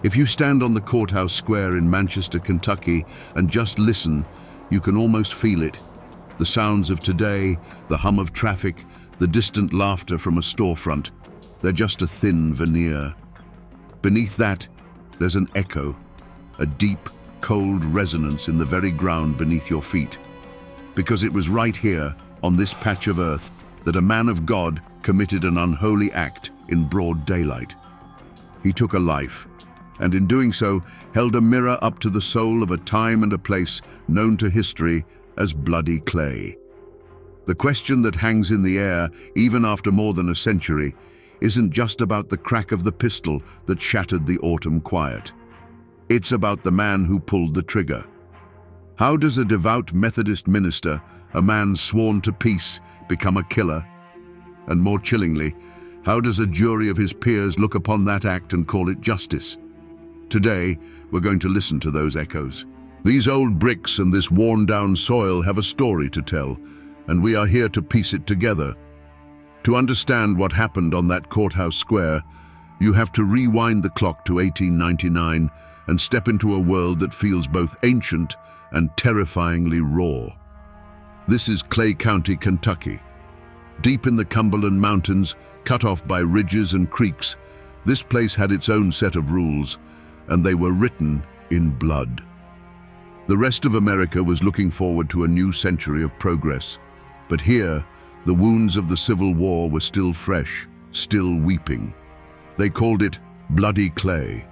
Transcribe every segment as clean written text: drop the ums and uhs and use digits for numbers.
If you stand on the Courthouse Square in Manchester, Kentucky, and just listen, you can almost feel it. The sounds of today, the hum of traffic, the distant laughter from a storefront, they're just a thin veneer. Beneath that, there's an echo, a deep, cold resonance in the very ground beneath your feet. Because it was right here, on this patch of earth, that a man of God committed an unholy act in broad daylight. He took a life, and in doing so, held a mirror up to the soul of a time and a place known to history as bloody clay. The question that hangs in the air, even after more than a century, isn't just about the crack of the pistol that shattered the autumn quiet. It's about the man who pulled the trigger. How does a devout Methodist minister, a man sworn to peace, become a killer? And more chillingly, how does a jury of his peers look upon that act and call it justice? Today, we're going to listen to those echoes. These old bricks and this worn-down soil have a story to tell, and we are here to piece it together. To understand what happened on that Courthouse Square, you have to rewind the clock to 1899 and step into a world that feels both ancient and terrifyingly raw. This is Clay County, Kentucky. Deep in the Cumberland Mountains, cut off by ridges and creeks, this place had its own set of rules, and they were written in blood. The rest of America was looking forward to a new century of progress, but here, the wounds of the Civil War were still fresh, still weeping. They called it Bloody Clay,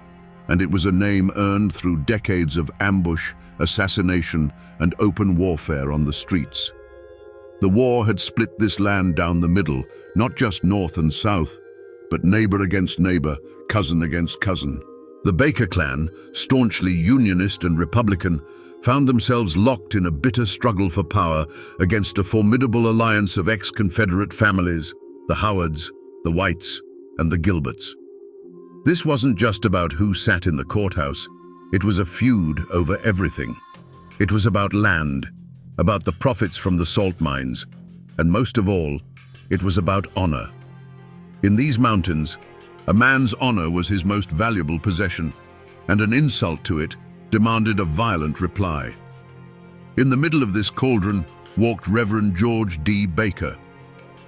and it was a name earned through decades of ambush, assassination, and open warfare on the streets. The war had split this land down the middle, not just north and south, but neighbor against neighbor, cousin against cousin. The Baker clan, staunchly Unionist and Republican, found themselves locked in a bitter struggle for power against a formidable alliance of ex-Confederate families, the Howards, the Whites, and the Gilberts. This wasn't just about who sat in the courthouse. It was a feud over everything. It was about land, about the profits from the salt mines, and most of all, it was about honor. In these mountains, a man's honor was his most valuable possession, and an insult to it demanded a violent reply. In the middle of this cauldron walked Reverend George D. Baker.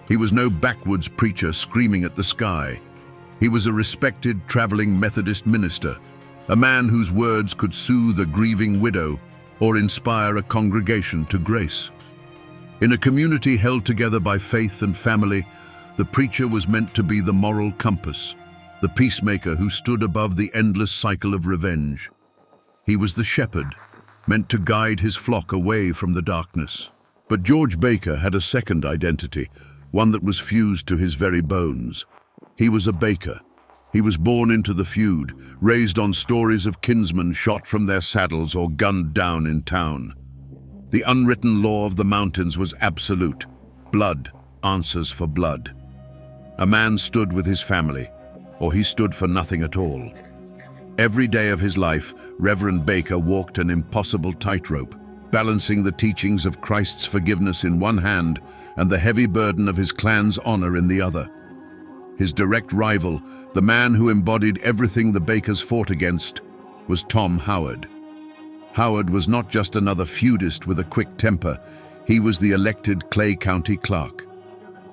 He was no backwoods preacher screaming at the sky. He was a respected traveling Methodist minister, a man whose words could soothe a grieving widow or inspire a congregation to grace. In a community held together by faith and family, the preacher was meant to be the moral compass, the peacemaker who stood above the endless cycle of revenge. He was the shepherd, meant to guide his flock away from the darkness. But George Baker had a second identity, one that was fused to his very bones. He was a baker. He was born into the feud, raised on stories of kinsmen shot from their saddles or gunned down in town. The unwritten law of the mountains was absolute. Blood answers for blood. A man stood with his family, or he stood for nothing at all. Every day of his life, Reverend Baker walked an impossible tightrope, balancing the teachings of Christ's forgiveness in one hand and the heavy burden of his clan's honor in the other. His direct rival, the man who embodied everything the Bakers fought against, was Tom Howard. Howard was not just another feudist with a quick temper, he was the elected Clay County clerk.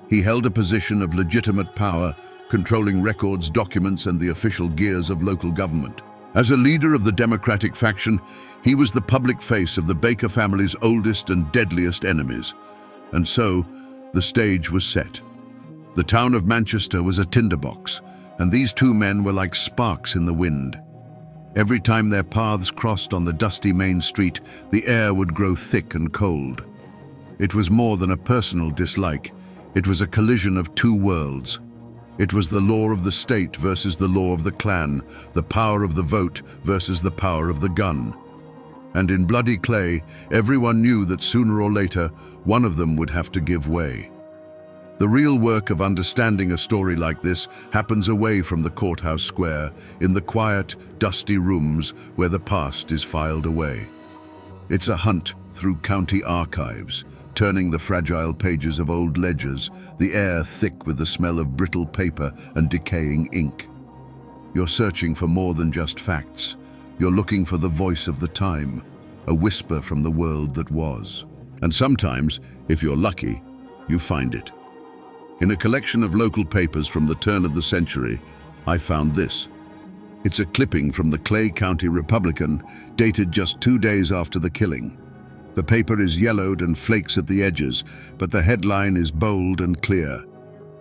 He held a position of legitimate power, controlling records, documents, and the official gears of local government. As a leader of the Democratic faction, he was the public face of the Baker family's oldest and deadliest enemies. And so, the stage was set. The town of Manchester was a tinderbox, and these two men were like sparks in the wind. Every time their paths crossed on the dusty main street, the air would grow thick and cold. It was more than a personal dislike. It was a collision of two worlds. It was the law of the state versus the law of the clan, the power of the vote versus the power of the gun. And in Bloody Clay, everyone knew that sooner or later, one of them would have to give way. The real work of understanding a story like this happens away from the Courthouse Square, in the quiet, dusty rooms where the past is filed away. It's a hunt through county archives, turning the fragile pages of old ledgers, the air thick with the smell of brittle paper and decaying ink. You're searching for more than just facts. You're looking for the voice of the time, a whisper from the world that was. And sometimes, if you're lucky, you find it. In a collection of local papers from the turn of the century, I found this. It's a clipping from the Clay County Republican, dated just 2 days after the killing. The paper is yellowed and flakes at the edges, but the headline is bold and clear.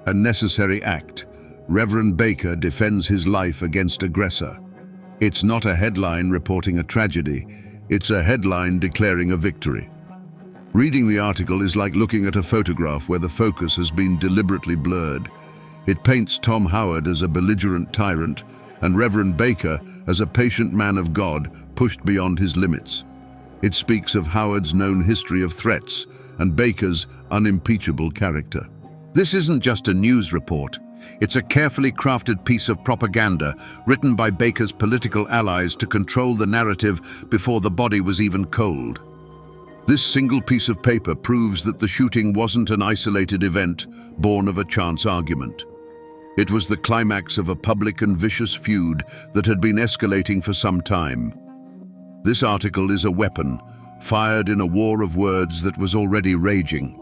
A necessary act. Reverend Baker defends his life against aggressor. It's not a headline reporting a tragedy. It's a headline declaring a victory. Reading the article is like looking at a photograph where the focus has been deliberately blurred. It paints Tom Howard as a belligerent tyrant and Reverend Baker as a patient man of God pushed beyond his limits. It speaks of Howard's known history of threats and Baker's unimpeachable character. This isn't just a news report. It's a carefully crafted piece of propaganda written by Baker's political allies to control the narrative before the body was even cold. This single piece of paper proves that the shooting wasn't an isolated event born of a chance argument. It was the climax of a public and vicious feud that had been escalating for some time. This article is a weapon, fired in a war of words that was already raging.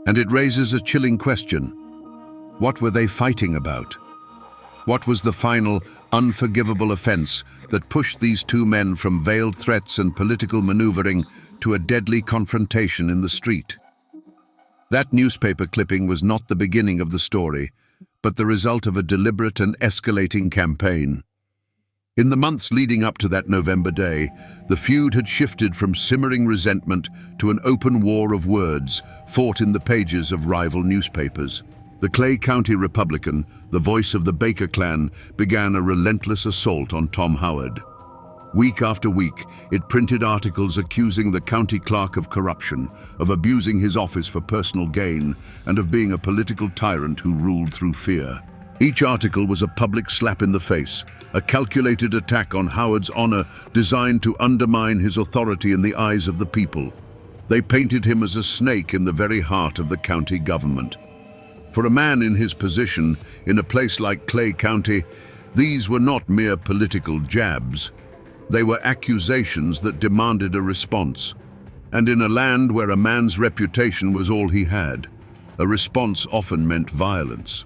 And it raises a chilling question. What were they fighting about? What was the final, unforgivable offense that pushed these two men from veiled threats and political maneuvering to a deadly confrontation in the street? That newspaper clipping was not the beginning of the story, but the result of a deliberate and escalating campaign. In the months leading up to that November day, the feud had shifted from simmering resentment to an open war of words fought in the pages of rival newspapers. The Clay County Republican, the voice of the Baker clan, began a relentless assault on Tom Howard. Week after week, it printed articles accusing the county clerk of corruption, of abusing his office for personal gain, and of being a political tyrant who ruled through fear. Each article was a public slap in the face, a calculated attack on Howard's honor designed to undermine his authority in the eyes of the people. They painted him as a snake in the very heart of the county government. For a man in his position, in a place like Clay County, these were not mere political jabs. They were accusations that demanded a response. And in a land where a man's reputation was all he had, a response often meant violence.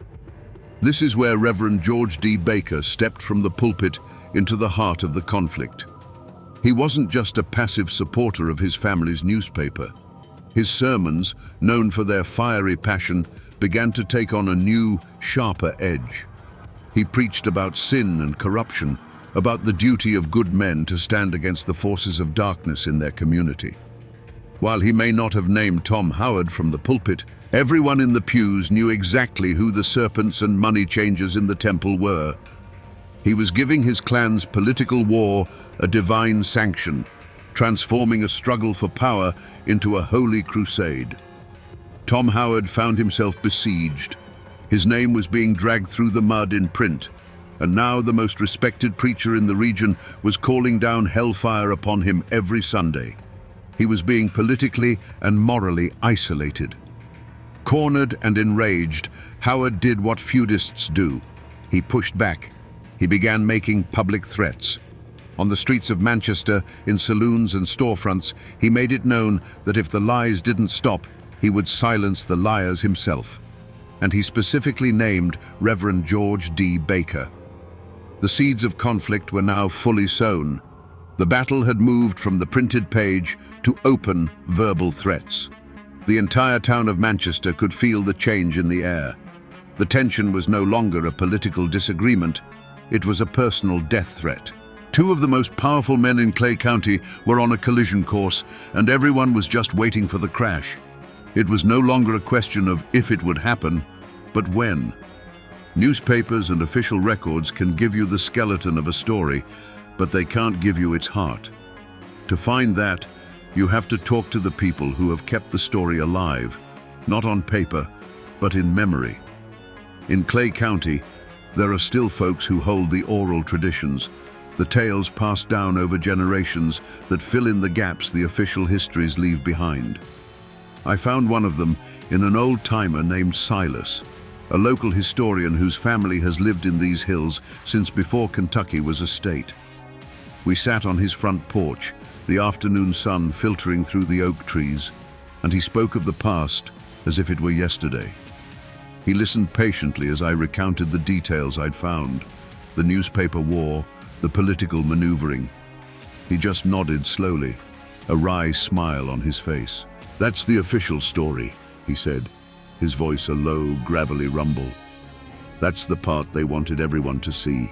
This is where Reverend George D. Baker stepped from the pulpit into the heart of the conflict. He wasn't just a passive supporter of his family's newspaper. His sermons, known for their fiery passion, began to take on a new, sharper edge. He preached about sin and corruption, about the duty of good men to stand against the forces of darkness in their community. While he may not have named Tom Howard from the pulpit, everyone in the pews knew exactly who the serpents and money changers in the temple were. He was giving his clan's political war a divine sanction, transforming a struggle for power into a holy crusade. Tom Howard found himself besieged. His name was being dragged through the mud in print, and now the most respected preacher in the region was calling down hellfire upon him every Sunday. He was being politically and morally isolated. Cornered and enraged, Howard did what feudists do. He pushed back. He began making public threats. On the streets of Manchester, in saloons and storefronts, he made it known that if the lies didn't stop, he would silence the liars himself. And he specifically named Reverend George D. Baker. The seeds of conflict were now fully sown. The battle had moved from the printed page to open, verbal threats. The entire town of Manchester could feel the change in the air. The tension was no longer a political disagreement. It was a personal death threat. Two of the most powerful men in Clay County were on a collision course, and everyone was just waiting for the crash. It was no longer a question of if it would happen, but when. Newspapers and official records can give you the skeleton of a story, but they can't give you its heart. To find that, you have to talk to the people who have kept the story alive, not on paper, but in memory. In Clay County, there are still folks who hold the oral traditions, the tales passed down over generations that fill in the gaps the official histories leave behind. I found one of them in an old-timer named Silas. a local historian whose family has lived in these hills since before Kentucky was a state. We sat on his front porch, the afternoon sun filtering through the oak trees, and he spoke of the past as if it were yesterday. He listened patiently as I recounted the details I'd found, the newspaper war, the political maneuvering. He just nodded slowly, a wry smile on his face. "That's the official story," he said, his voice a low, gravelly rumble. "That's the part they wanted everyone to see.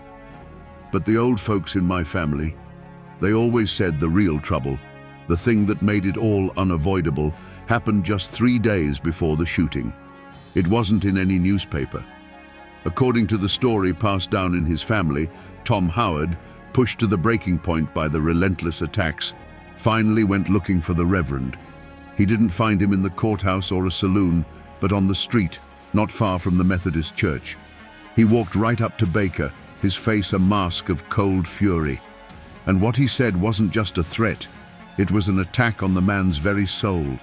But the old folks in my family, they always said the real trouble, the thing that made it all unavoidable, happened just 3 days before the shooting. It wasn't in any newspaper. According to the story passed down in his family, Tom Howard, pushed to the breaking point by the relentless attacks, finally went looking for the Reverend. He didn't find him in the courthouse or a saloon, but on the street, not far from the Methodist church. He walked right up to Baker, his face a mask of cold fury. And what he said wasn't just a threat, it was an attack on the man's very soul.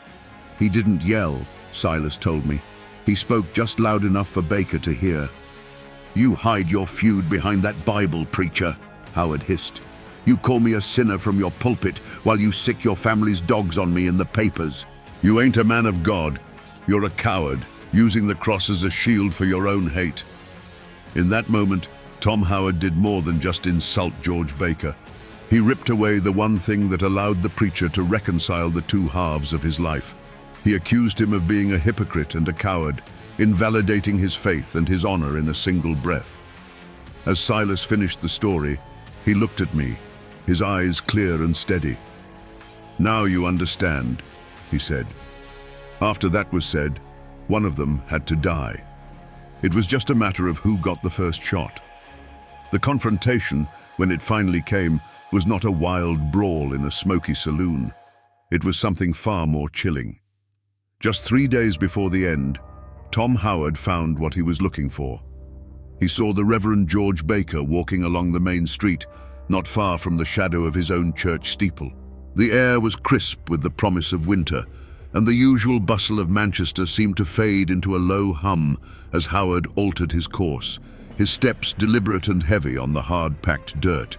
He didn't yell, Silas told me. He spoke just loud enough for Baker to hear. "You hide your feud behind that Bible, preacher," Howard hissed. "You call me a sinner from your pulpit while you sick your family's dogs on me in the papers. You ain't a man of God. You're a coward, using the cross as a shield for your own hate." In that moment, Tom Howard did more than just insult George Baker. He ripped away the one thing that allowed the preacher to reconcile the two halves of his life. He accused him of being a hypocrite and a coward, invalidating his faith and his honor in a single breath. As Silas finished the story, he looked at me, his eyes clear and steady. "Now you understand," he said. After that was said, one of them had to die. It was just a matter of who got the first shot. The confrontation, when it finally came, was not a wild brawl in a smoky saloon. It was something far more chilling. Just 3 days before the end, Tom Howard found what he was looking for. He saw the Reverend George Baker walking along the main street, not far from the shadow of his own church steeple. The air was crisp with the promise of winter, and the usual bustle of Manchester seemed to fade into a low hum as Howard altered his course, his steps deliberate and heavy on the hard-packed dirt.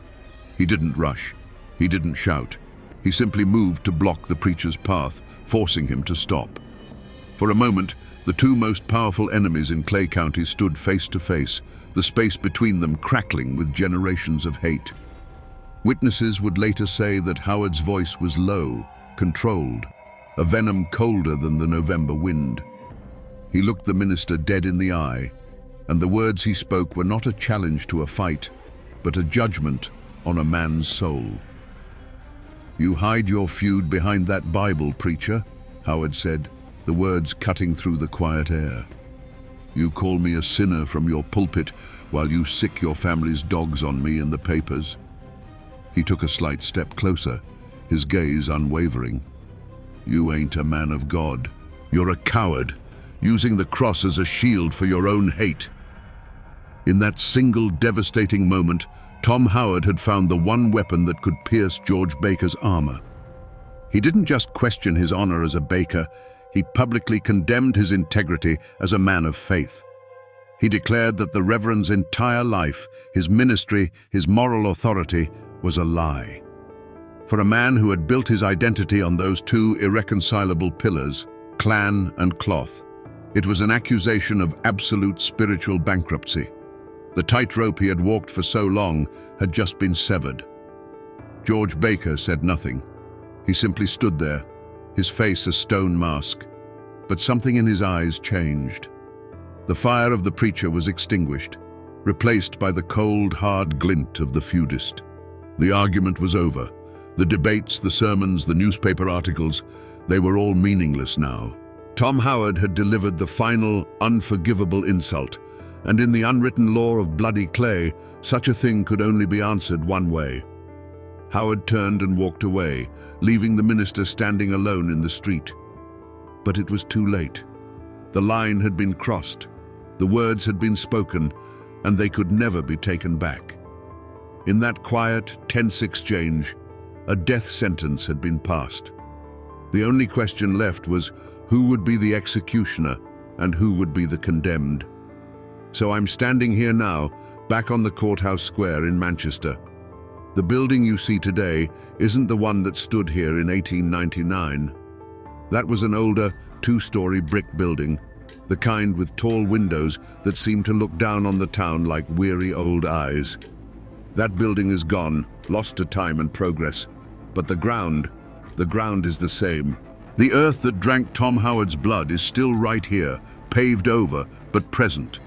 He didn't rush. He didn't shout. He simply moved to block the preacher's path, forcing him to stop. For a moment, the two most powerful enemies in Clay County stood face to face, the space between them crackling with generations of hate. Witnesses would later say that Howard's voice was low, controlled, a venom colder than the November wind. He looked the minister dead in the eye, and the words he spoke were not a challenge to a fight, but a judgment on a man's soul. "You hide your feud behind that Bible, preacher," Howard said, the words cutting through the quiet air. "You call me a sinner from your pulpit while you sick your family's dogs on me in the papers." He took a slight step closer, his gaze unwavering. "You ain't a man of God. You're a coward, using the cross as a shield for your own hate." In that single devastating moment, Tom Howard had found the one weapon that could pierce George Baker's armor. He didn't just question his honor as a Baker, he publicly condemned his integrity as a man of faith. He declared that the Reverend's entire life, his ministry, his moral authority, was a lie. For a man who had built his identity on those two irreconcilable pillars, clan and cloth, it was an accusation of absolute spiritual bankruptcy. The tightrope he had walked for so long had just been severed. George Baker said nothing. He simply stood there, his face a stone mask. But something in his eyes changed. The fire of the preacher was extinguished, replaced by the cold, hard glint of the feudist. The argument was over. The debates, the sermons, the newspaper articles, they were all meaningless now. Tom Howard had delivered the final, unforgivable insult, and in the unwritten law of bloody clay, such a thing could only be answered one way. Howard turned and walked away, leaving the minister standing alone in the street. But it was too late. The line had been crossed, the words had been spoken, and they could never be taken back. In that quiet, tense exchange, a death sentence had been passed. The only question left was who would be the executioner and who would be the condemned. So I'm standing here now, back on the Courthouse Square in Manchester. The building you see today isn't the one that stood here in 1899. That was an older, two-story brick building, the kind with tall windows that seem to look down on the town like weary old eyes. That building is gone, lost to time and progress. But the ground is the same. The earth that drank Tom Howard's blood is still right here, paved over, but present.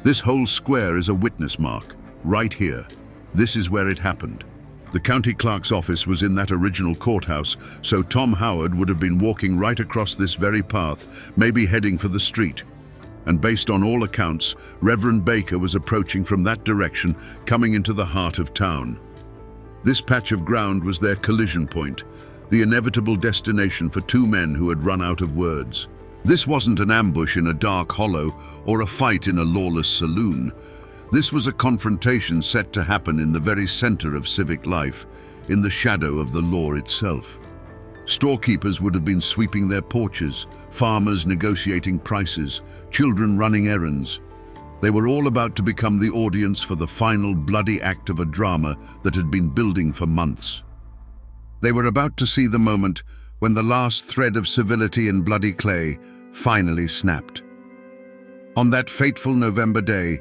This whole square is a witness mark, right here. This is where it happened. The county clerk's office was in that original courthouse, so Tom Howard would have been walking right across this very path, maybe heading for the street. And based on all accounts, Reverend Baker was approaching from that direction, coming into the heart of town. This patch of ground was their collision point, the inevitable destination for two men who had run out of words. This wasn't an ambush in a dark hollow or a fight in a lawless saloon. This was a confrontation set to happen in the very center of civic life, in the shadow of the law itself. Storekeepers would have been sweeping their porches, farmers negotiating prices, children running errands. They were all about to become the audience for the final bloody act of a drama that had been building for months. They were about to see the moment when the last thread of civility in bloody clay finally snapped. On that fateful November day,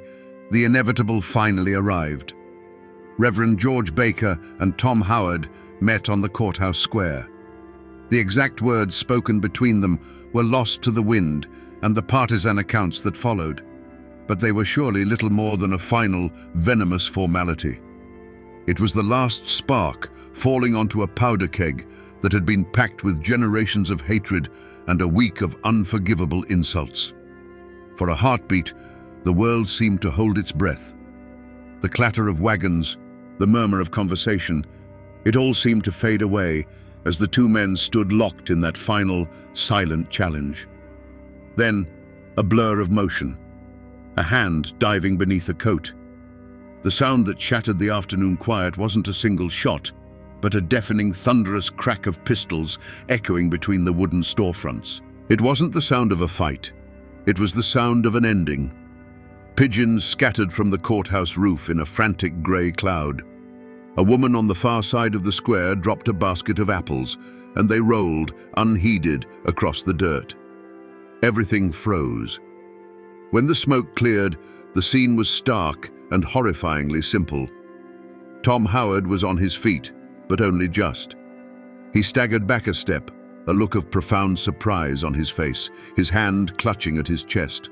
the inevitable finally arrived. Reverend George Baker and Tom Howard met on the Courthouse Square. The exact words spoken between them were lost to the wind and the partisan accounts that followed, but they were surely little more than a final, venomous formality. It was the last spark falling onto a powder keg that had been packed with generations of hatred and a week of unforgivable insults. For a heartbeat, the world seemed to hold its breath. The clatter of wagons, the murmur of conversation, it all seemed to fade away as the two men stood locked in that final, silent challenge. Then, a blur of motion, a hand diving beneath a coat. The sound that shattered the afternoon quiet wasn't a single shot, but a deafening, thunderous crack of pistols echoing between the wooden storefronts. It wasn't the sound of a fight. It was the sound of an ending. Pigeons scattered from the courthouse roof in a frantic grey cloud. A woman on the far side of the square dropped a basket of apples, and they rolled, unheeded, across the dirt. Everything froze. When the smoke cleared, the scene was stark and horrifyingly simple. Tom Howard was on his feet, but only just. He staggered back a step, a look of profound surprise on his face, his hand clutching at his chest.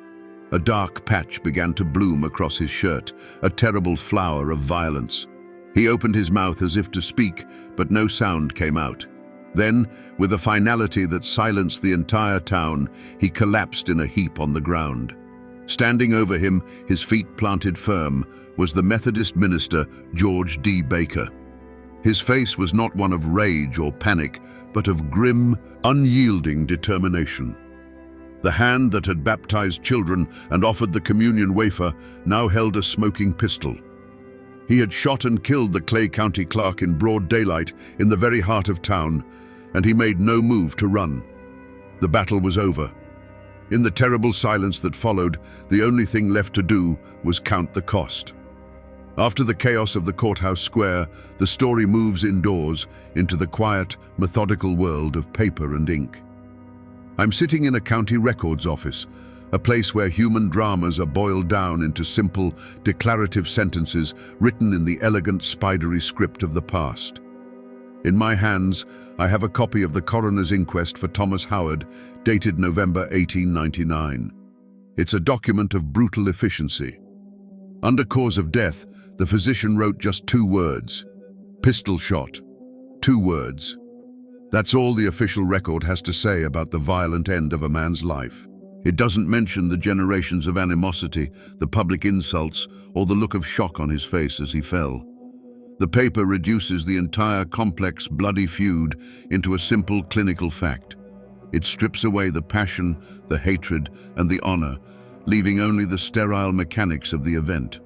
A dark patch began to bloom across his shirt, a terrible flower of violence. He opened his mouth as if to speak, but no sound came out. Then, with a finality that silenced the entire town, he collapsed in a heap on the ground. Standing over him, his feet planted firm, was the Methodist minister, George D. Baker. His face was not one of rage or panic, but of grim, unyielding determination. The hand that had baptized children and offered the communion wafer now held a smoking pistol. He had shot and killed the Clay County clerk in broad daylight in the very heart of town, and he made no move to run. The battle was over. In the terrible silence that followed, the only thing left to do was count the cost. After the chaos of the Courthouse Square, the story moves indoors into the quiet, methodical world of paper and ink. I'm sitting in a county records office, a place where human dramas are boiled down into simple, declarative sentences written in the elegant, spidery script of the past. In my hands, I have a copy of the coroner's inquest for Thomas Howard, dated November 1899. It's a document of brutal efficiency. Under cause of death, the physician wrote just 2 words. Pistol shot. 2 words. That's all the official record has to say about the violent end of a man's life. It doesn't mention the generations of animosity, the public insults, or the look of shock on his face as he fell. The paper reduces the entire complex, bloody feud into a simple clinical fact. It strips away the passion, the hatred, and the honor, leaving only the sterile mechanics of the event.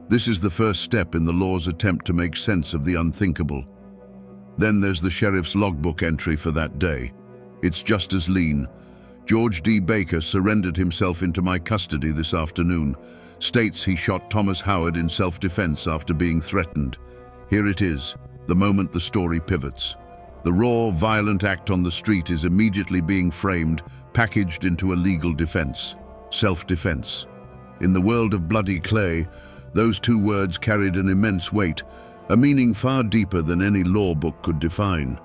This is the first step in the law's attempt to make sense of the unthinkable. Then there's the sheriff's logbook entry for that day. It's just as lean. George D. Baker surrendered himself into my custody this afternoon, states he shot Thomas Howard in self-defense after being threatened. Here it is, the moment the story pivots. The raw, violent act on the street is immediately being framed, packaged into a legal defense. Self-defense. In the world of bloody clay, those two words carried an immense weight, a meaning far deeper than any law book could define.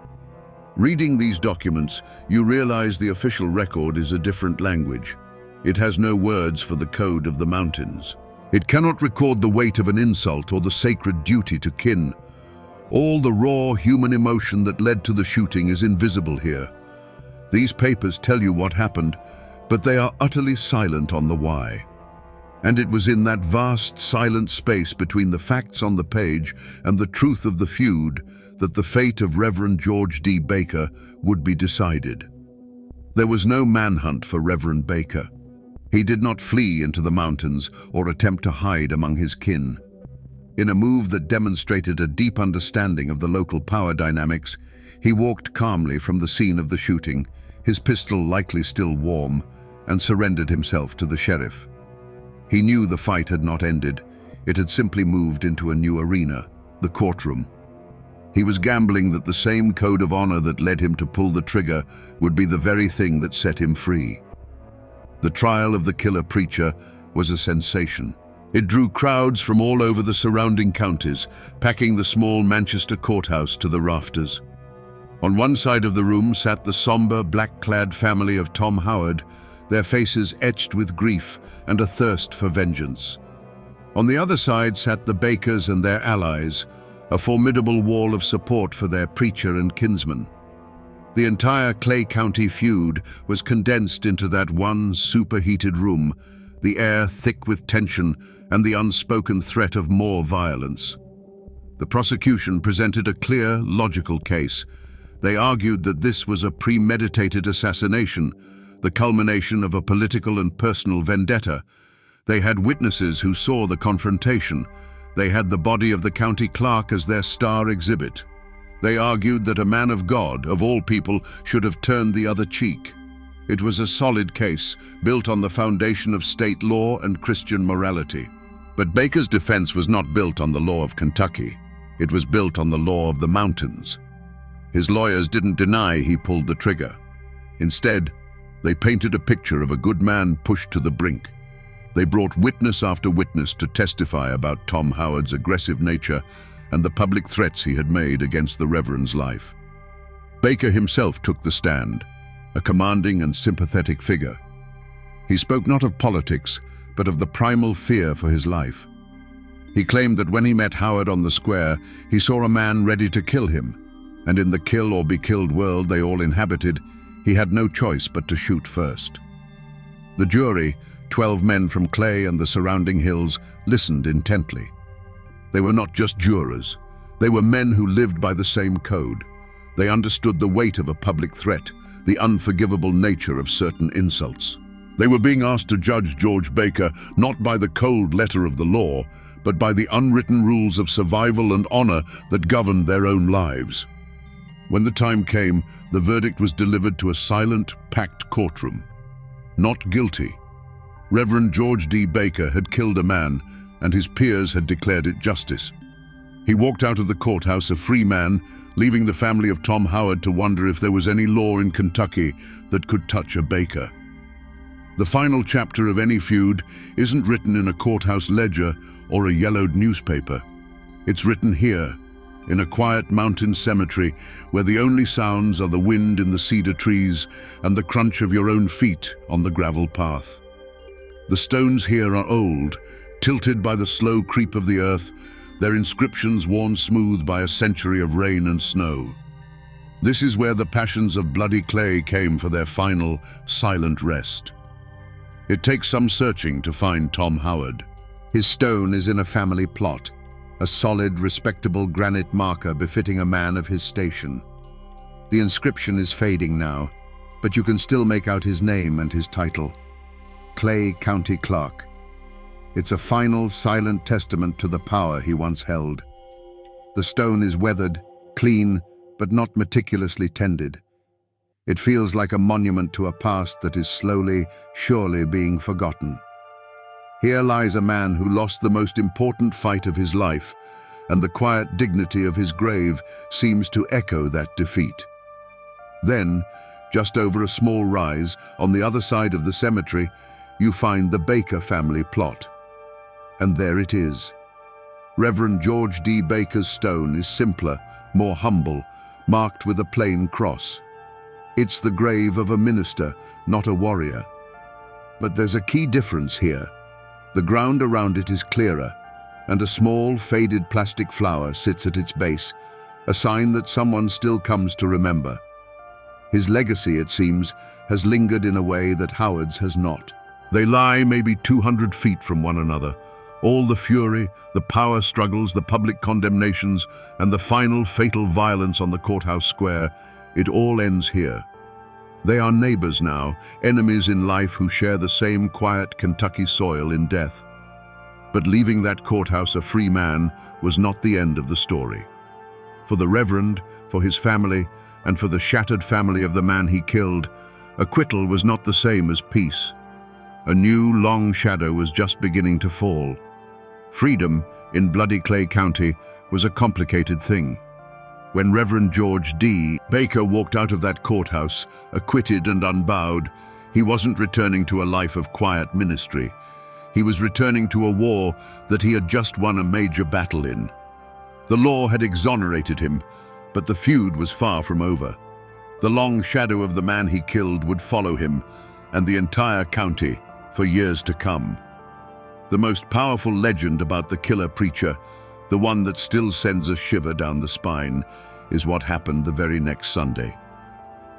Reading these documents, you realize the official record is a different language. It has no words for the code of the mountains. It cannot record the weight of an insult or the sacred duty to kin. All the raw human emotion that led to the shooting is invisible here. These papers tell you what happened, but they are utterly silent on the why. And it was in that vast, silent space between the facts on the page and the truth of the feud that the fate of Reverend George D. Baker would be decided. There was no manhunt for Reverend Baker. He did not flee into the mountains or attempt to hide among his kin. In a move that demonstrated a deep understanding of the local power dynamics, he walked calmly from the scene of the shooting, his pistol likely still warm, and surrendered himself to the sheriff. He knew the fight had not ended. It had simply moved into a new arena, the courtroom. He was gambling that the same code of honor that led him to pull the trigger would be the very thing that set him free. The trial of the killer preacher was a sensation. It drew crowds from all over the surrounding counties, packing the small Manchester courthouse to the rafters. On one side of the room sat the somber, black-clad family of Tom Howard, their faces etched with grief and a thirst for vengeance. On the other side sat the Bakers and their allies, a formidable wall of support for their preacher and kinsman. The entire Clay County feud was condensed into that one superheated room, the air thick with tension and the unspoken threat of more violence. The prosecution presented a clear, logical case. They argued that this was a premeditated assassination, the culmination of a political and personal vendetta. They had witnesses who saw the confrontation. They had the body of the county clerk as their star exhibit. They argued that a man of God, of all people, should have turned the other cheek. It was a solid case, built on the foundation of state law and Christian morality. But Baker's defense was not built on the law of Kentucky. It was built on the law of the mountains. His lawyers didn't deny he pulled the trigger. Instead, they painted a picture of a good man pushed to the brink. They brought witness after witness to testify about Tom Howard's aggressive nature and the public threats he had made against the Reverend's life. Baker himself took the stand, a commanding and sympathetic figure. He spoke not of politics, but of the primal fear for his life. He claimed that when he met Howard on the square, he saw a man ready to kill him, and in the kill or be killed world they all inhabited, he had no choice but to shoot first. The jury, 12 men from Clay and the surrounding hills, listened intently. They were not just jurors. They were men who lived by the same code. They understood the weight of a public threat, the unforgivable nature of certain insults. They were being asked to judge George Baker not by the cold letter of the law, but by the unwritten rules of survival and honor that governed their own lives. When the time came, the verdict was delivered to a silent, packed courtroom. Not guilty. Reverend George D. Baker had killed a man, and his peers had declared it justice. He walked out of the courthouse a free man, leaving the family of Tom Howard to wonder if there was any law in Kentucky that could touch a Baker. The final chapter of any feud isn't written in a courthouse ledger or a yellowed newspaper. It's written here, in a quiet mountain cemetery where the only sounds are the wind in the cedar trees and the crunch of your own feet on the gravel path. The stones here are old, tilted by the slow creep of the earth, their inscriptions worn smooth by a century of rain and snow. This is where the passions of bloody Clay came for their final, silent rest. It takes some searching to find Tom Howard. His stone is in a family plot, a solid, respectable granite marker befitting a man of his station. The inscription is fading now, but you can still make out his name and his title. Clay County Clerk. It's a final, silent testament to the power he once held. The stone is weathered, clean, but not meticulously tended. It feels like a monument to a past that is slowly, surely being forgotten. Here lies a man who lost the most important fight of his life, and the quiet dignity of his grave seems to echo that defeat. Then, just over a small rise, on the other side of the cemetery, you find the Baker family plot. And there it is. Reverend George D. Baker's stone is simpler, more humble, marked with a plain cross. It's the grave of a minister, not a warrior. But there's a key difference here. The ground around it is clearer, and a small, faded plastic flower sits at its base, a sign that someone still comes to remember. His legacy, it seems, has lingered in a way that Howard's has not. They lie maybe 200 feet from one another. All the fury, the power struggles, the public condemnations, and the final fatal violence on the courthouse square, it all ends here. They are neighbors now, enemies in life who share the same quiet Kentucky soil in death. But leaving that courthouse a free man was not the end of the story. For the Reverend, for his family, and for the shattered family of the man he killed, acquittal was not the same as peace. A new, long shadow was just beginning to fall. Freedom, in bloody Clay County, was a complicated thing. When Reverend George D. Baker walked out of that courthouse, acquitted and unbowed, he wasn't returning to a life of quiet ministry. He was returning to a war that he had just won a major battle in. The law had exonerated him, but the feud was far from over. The long shadow of the man he killed would follow him, and the entire county, for years to come. The most powerful legend about the killer preacher, the one that still sends a shiver down the spine, is what happened the very next Sunday.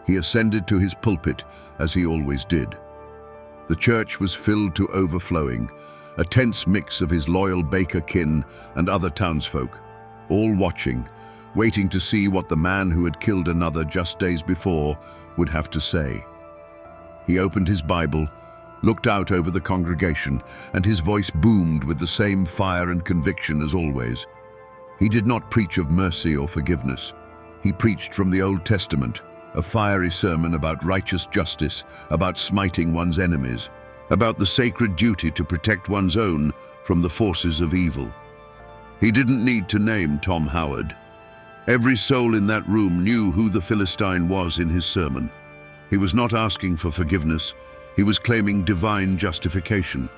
He ascended to his pulpit, as he always did. The church was filled to overflowing, a tense mix of his loyal Baker kin and other townsfolk, all watching, waiting to see what the man who had killed another just days before would have to say. He opened his Bible, looked out over the congregation, and his voice boomed with the same fire and conviction as always. He did not preach of mercy or forgiveness. He preached from the Old Testament, a fiery sermon about righteous justice, about smiting one's enemies, about the sacred duty to protect one's own from the forces of evil. He didn't need to name Tom Howard. Every soul in that room knew who the Philistine was in his sermon. He was not asking for forgiveness. He was claiming divine justification.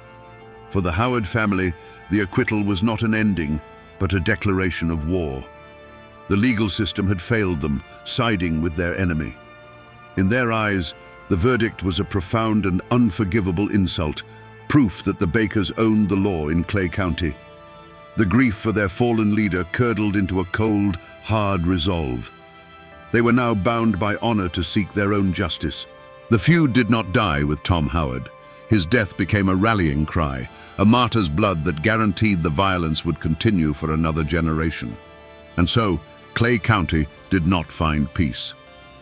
For the Howard family, the acquittal was not an ending, but a declaration of war. The legal system had failed them, siding with their enemy. In their eyes, the verdict was a profound and unforgivable insult, proof that the Bakers owned the law in Clay County. The grief for their fallen leader curdled into a cold, hard resolve. They were now bound by honor to seek their own justice. The feud did not die with Tom Howard. His death became a rallying cry, a martyr's blood that guaranteed the violence would continue for another generation. And so, Clay County did not find peace.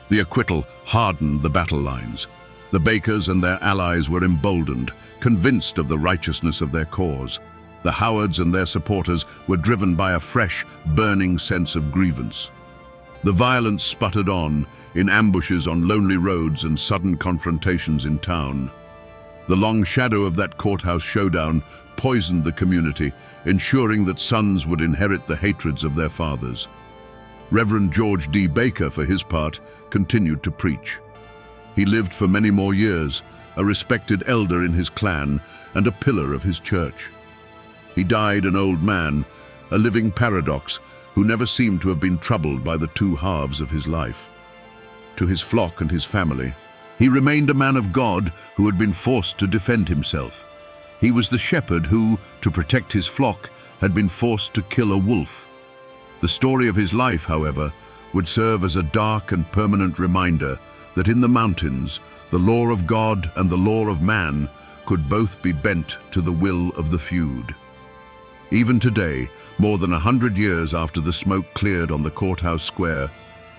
The acquittal hardened the battle lines. The Bakers and their allies were emboldened, convinced of the righteousness of their cause. The Howards and their supporters were driven by a fresh, burning sense of grievance. The violence sputtered on, in ambushes on lonely roads and sudden confrontations in town. The long shadow of that courthouse showdown poisoned the community, ensuring that sons would inherit the hatreds of their fathers. Reverend George D. Baker, for his part, continued to preach. He lived for many more years, a respected elder in his clan and a pillar of his church. He died an old man, a living paradox, who never seemed to have been troubled by the two halves of his life. To his flock and his family, he remained a man of God who had been forced to defend himself. He was the shepherd who, to protect his flock, had been forced to kill a wolf. The story of his life, however, would serve as a dark and permanent reminder that in the mountains, the law of God and the law of man could both be bent to the will of the feud. Even today, more than 100 years after the smoke cleared on the courthouse square,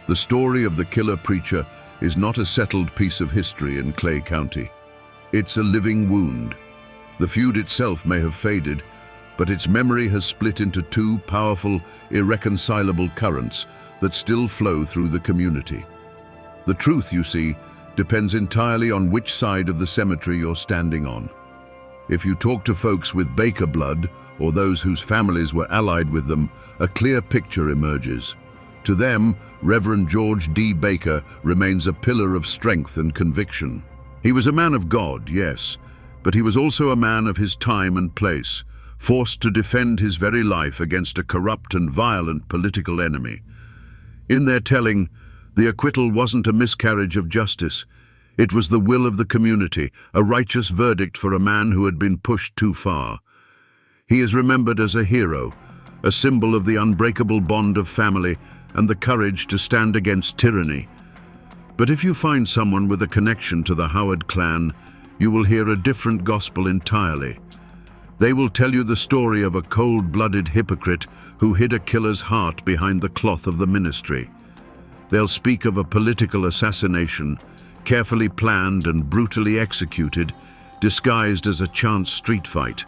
the story of the killer preacher is not a settled piece of history in Clay County. It's a living wound. The feud itself may have faded, but its memory has split into two powerful, irreconcilable currents that still flow through the community. The truth, you see, depends entirely on which side of the cemetery you're standing on. If you talk to folks with Baker blood, or those whose families were allied with them, a clear picture emerges. To them, Reverend George D. Baker remains a pillar of strength and conviction. He was a man of God, yes, but he was also a man of his time and place, forced to defend his very life against a corrupt and violent political enemy. In their telling, the acquittal wasn't a miscarriage of justice. It was the will of the community, a righteous verdict for a man who had been pushed too far. He is remembered as a hero, a symbol of the unbreakable bond of family and the courage to stand against tyranny. But if you find someone with a connection to the Howard clan, you will hear a different gospel entirely. They will tell you the story of a cold-blooded hypocrite who hid a killer's heart behind the cloth of the ministry. They'll speak of a political assassination, carefully planned and brutally executed, disguised as a chance street fight.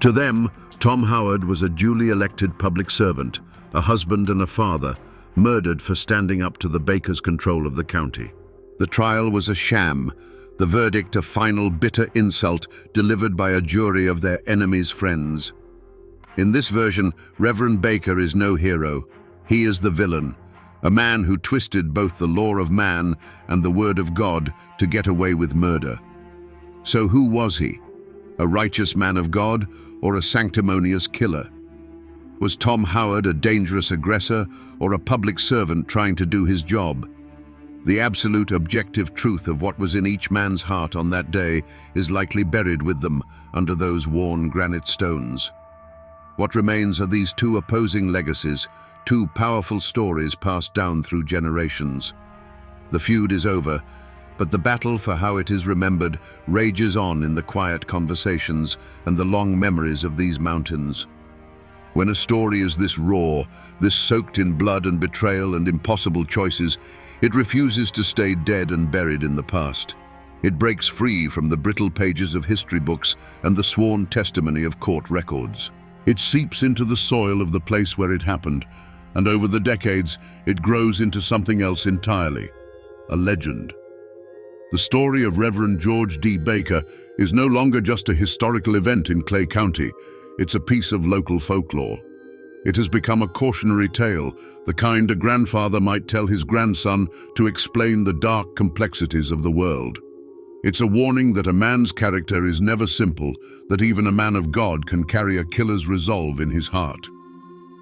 To them, Tom Howard was a duly elected public servant, a husband and a father, murdered for standing up to the Bakers' control of the county. The trial was a sham, the verdict a final bitter insult delivered by a jury of their enemies' friends. In this version, Reverend Baker is no hero. He is the villain, a man who twisted both the law of man and the word of God to get away with murder. So who was he? A righteous man of God or a sanctimonious killer? Was Tom Howard a dangerous aggressor or a public servant trying to do his job? The absolute objective truth of what was in each man's heart on that day is likely buried with them under those worn granite stones. What remains are these two opposing legacies, two powerful stories passed down through generations. The feud is over, but the battle for how it is remembered rages on in the quiet conversations and the long memories of these mountains. When a story is this raw, this soaked in blood and betrayal and impossible choices, it refuses to stay dead and buried in the past. It breaks free from the brittle pages of history books and the sworn testimony of court records. It seeps into the soil of the place where it happened, and over the decades, it grows into something else entirely, a legend. The story of Reverend George D. Baker is no longer just a historical event in Clay County. It's a piece of local folklore. It has become a cautionary tale, the kind a grandfather might tell his grandson to explain the dark complexities of the world. It's a warning that a man's character is never simple, that even a man of God can carry a killer's resolve in his heart.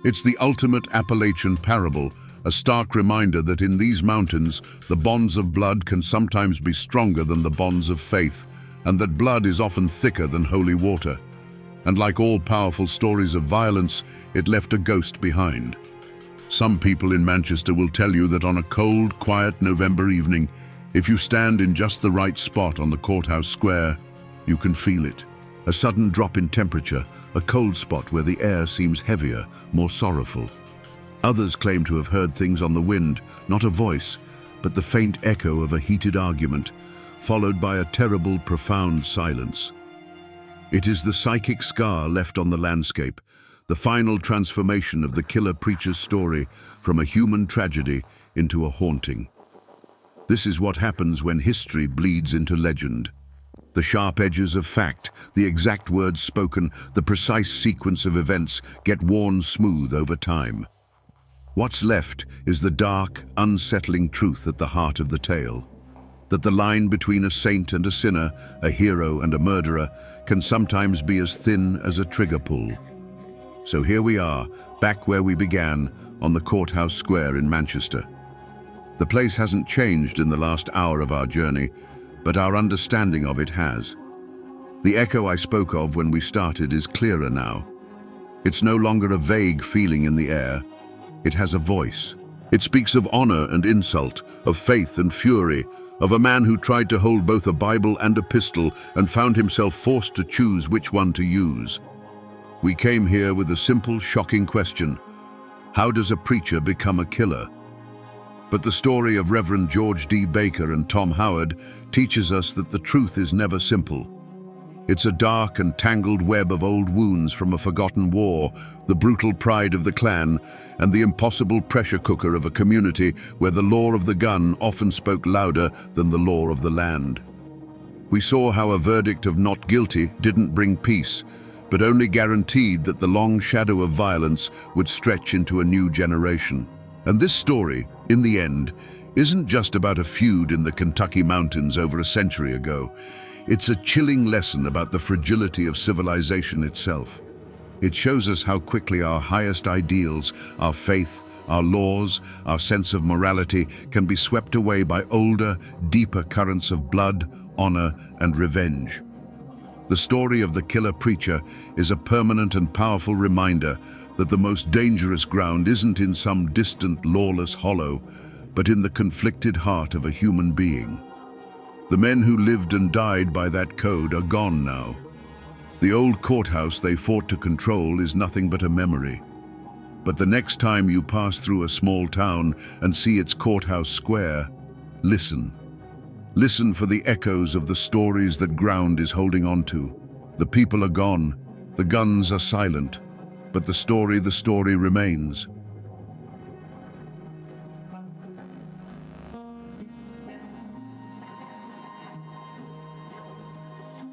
It's the ultimate Appalachian parable, a stark reminder that in these mountains, the bonds of blood can sometimes be stronger than the bonds of faith, and that blood is often thicker than holy water. And like all powerful stories of violence, it left a ghost behind. Some people in Manchester will tell you that on a cold, quiet November evening, if you stand in just the right spot on the Courthouse square, you can feel it. A sudden drop in temperature, a cold spot where the air seems heavier, more sorrowful. Others claim to have heard things on the wind, not a voice, but the faint echo of a heated argument, followed by a terrible, profound silence. It is the psychic scar left on the landscape, the final transformation of the killer preacher's story from a human tragedy into a haunting. This is what happens when history bleeds into legend. The sharp edges of fact, the exact words spoken, the precise sequence of events get worn smooth over time. What's left is the dark, unsettling truth at the heart of the tale. That the line between a saint and a sinner, a hero and a murderer, can sometimes be as thin as a trigger pull. So here we are, back where we began, on the Courthouse Square in Manchester. The place hasn't changed in the last hour of our journey, but our understanding of it has. The echo I spoke of when we started is clearer now. It's no longer a vague feeling in the air. It has a voice. It speaks of honor and insult, of faith and fury, of a man who tried to hold both a Bible and a pistol and found himself forced to choose which one to use. We came here with a simple, shocking question. How does a preacher become a killer? But the story of Reverend George D. Baker and Tom Howard teaches us that the truth is never simple. It's a dark and tangled web of old wounds from a forgotten war, the brutal pride of the clan, and the impossible pressure cooker of a community where the law of the gun often spoke louder than the law of the land. We saw how a verdict of not guilty didn't bring peace, but only guaranteed that the long shadow of violence would stretch into a new generation. And this story, in the end, isn't just about a feud in the Kentucky mountains over a century ago. It's a chilling lesson about the fragility of civilization itself. It shows us how quickly our highest ideals, our faith, our laws, our sense of morality can be swept away by older, deeper currents of blood, honor, and revenge. The story of the killer preacher is a permanent and powerful reminder that the most dangerous ground isn't in some distant, lawless hollow, but in the conflicted heart of a human being. The men who lived and died by that code are gone now. The old courthouse they fought to control is nothing but a memory. But the next time you pass through a small town and see its courthouse square, listen. Listen for the echoes of the stories that ground is holding on to. The people are gone, the guns are silent, but the story remains.